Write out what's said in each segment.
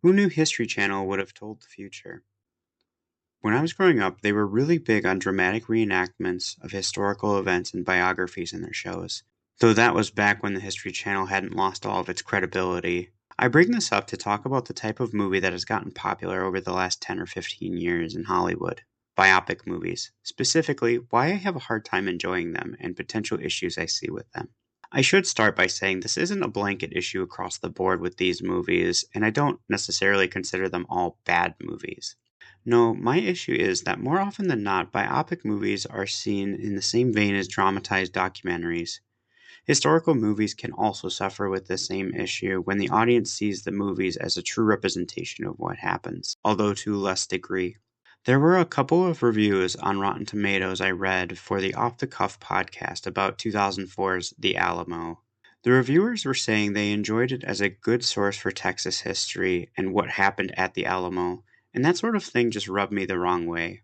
Who knew History Channel would have told the future? When I was growing up, they were really big on dramatic reenactments of historical events and biographies in their shows. Though that was back when the History Channel hadn't lost all of its credibility. I bring this up to talk about the type of movie that has gotten popular over the last 10 or 15 years in Hollywood. Biopic movies. Specifically, why I have a hard time enjoying them and potential issues I see with them. I should start by saying this isn't a blanket issue across the board with these movies, and I don't necessarily consider them all bad movies. No, my issue is that more often than not, biopic movies are seen in the same vein as dramatized documentaries. Historical movies can also suffer with the same issue when the audience sees the movies as a true representation of what happens, although to less degree. There were a couple of reviews on Rotten Tomatoes I read for the Off the Cuff podcast about 2004's The Alamo. The reviewers were saying they enjoyed it as a good source for Texas history and what happened at the Alamo, and that sort of thing just rubbed me the wrong way.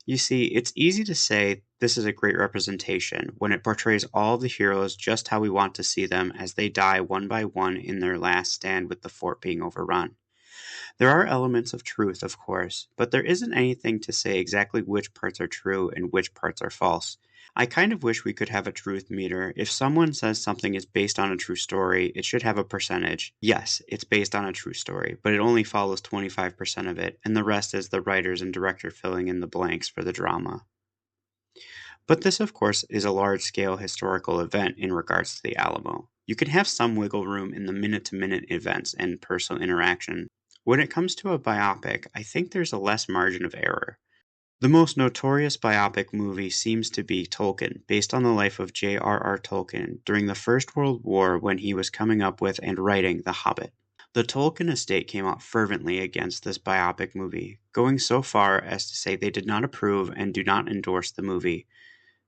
You see, it's easy to say this is a great representation when it portrays all of the heroes just how we want to see them as they die one by one in their last stand with the fort being overrun. There are elements of truth, of course, but there isn't anything to say exactly which parts are true and which parts are false. I kind of wish we could have a truth meter. If someone says something is based on a true story, it should have a percentage. Yes, it's based on a true story, but it only follows 25% of it, and the rest is the writers and director filling in the blanks for the drama. But this, of course, is a large scale historical event in regards to the Alamo. You can have some wiggle room in the minute to minute events and personal interaction. When it comes to a biopic, I think there's a less margin of error. The most notorious biopic movie seems to be Tolkien, based on the life of J.R.R. Tolkien during the First World War when he was coming up with and writing The Hobbit. The Tolkien estate came out fervently against this biopic movie, going so far as to say they did not approve and do not endorse the movie.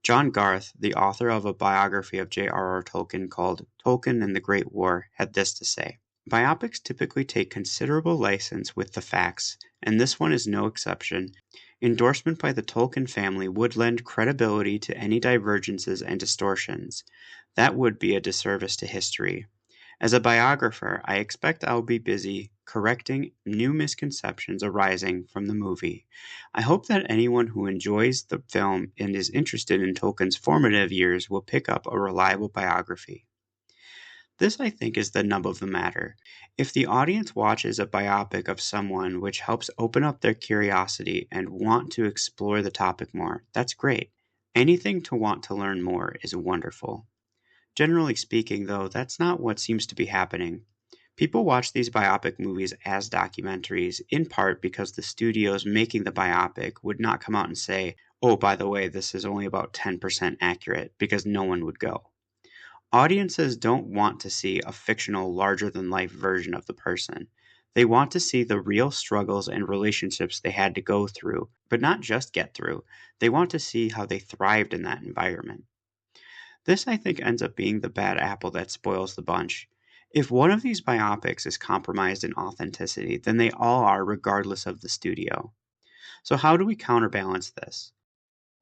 John Garth, the author of a biography of J.R.R. Tolkien called Tolkien and the Great War, had this to say. Biopics typically take considerable license with the facts, and this one is no exception. Endorsement by the Tolkien family would lend credibility to any divergences and distortions. That would be a disservice to history. As a biographer, I expect I'll be busy correcting new misconceptions arising from the movie. I hope that anyone who enjoys the film and is interested in Tolkien's formative years will pick up a reliable biography. This, I think, is the nub of the matter. If the audience watches a biopic of someone which helps open up their curiosity and want to explore the topic more, that's great. Anything to want to learn more is wonderful. Generally speaking, though, that's not what seems to be happening. People watch these biopic movies as documentaries, in part because the studios making the biopic would not come out and say, oh, by the way, this is only about 10% accurate, because no one would go. Audiences don't want to see a fictional, larger than life version of the person. They want to see the real struggles and relationships they had to go through, but not just get through. They want to see how they thrived in that environment. This, I think, ends up being the bad apple that spoils the bunch. If one of these biopics is compromised in authenticity, then they all are, regardless of the studio. So, how do we counterbalance this?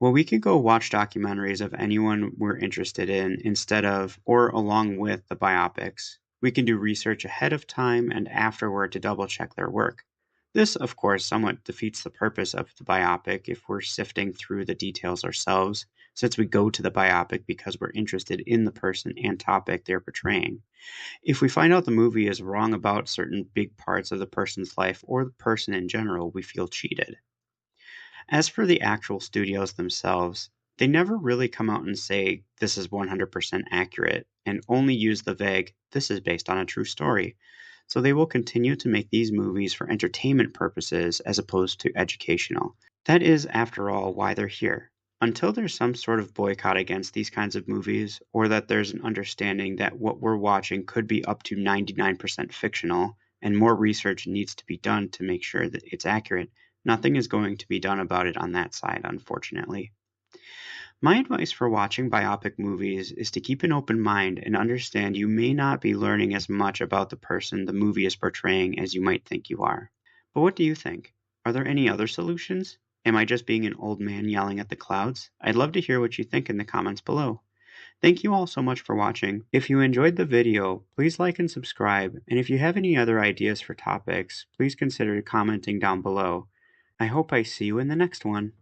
Well, we could go watch documentaries of anyone we're interested in instead of or along with the biopics. We can do research ahead of time and afterward to double check their work. This, of course, somewhat defeats the purpose of the biopic if we're sifting through the details ourselves, since we go to the biopic because we're interested in the person and topic they're portraying. If we find out the movie is wrong about certain big parts of the person's life or the person in general, we feel cheated. As for the actual studios themselves, they never really come out and say this is 100% accurate and only use the vague, this is based on a true story. So they will continue to make these movies for entertainment purposes as opposed to educational. That is, after all, why they're here. Until there's some sort of boycott against these kinds of movies, or that there's an understanding that what we're watching could be up to 99% fictional, and more research needs to be done to make sure that it's accurate, nothing is going to be done about it on that side, unfortunately. My advice for watching biopic movies is to keep an open mind and understand you may not be learning as much about the person the movie is portraying as you might think you are. But what do you think? Are there any other solutions? Am I just being an old man yelling at the clouds? I'd love to hear what you think in the comments below. Thank you all so much for watching. If you enjoyed the video, please like and subscribe, and if you have any other ideas for topics, please consider commenting down below. I hope I see you in the next one.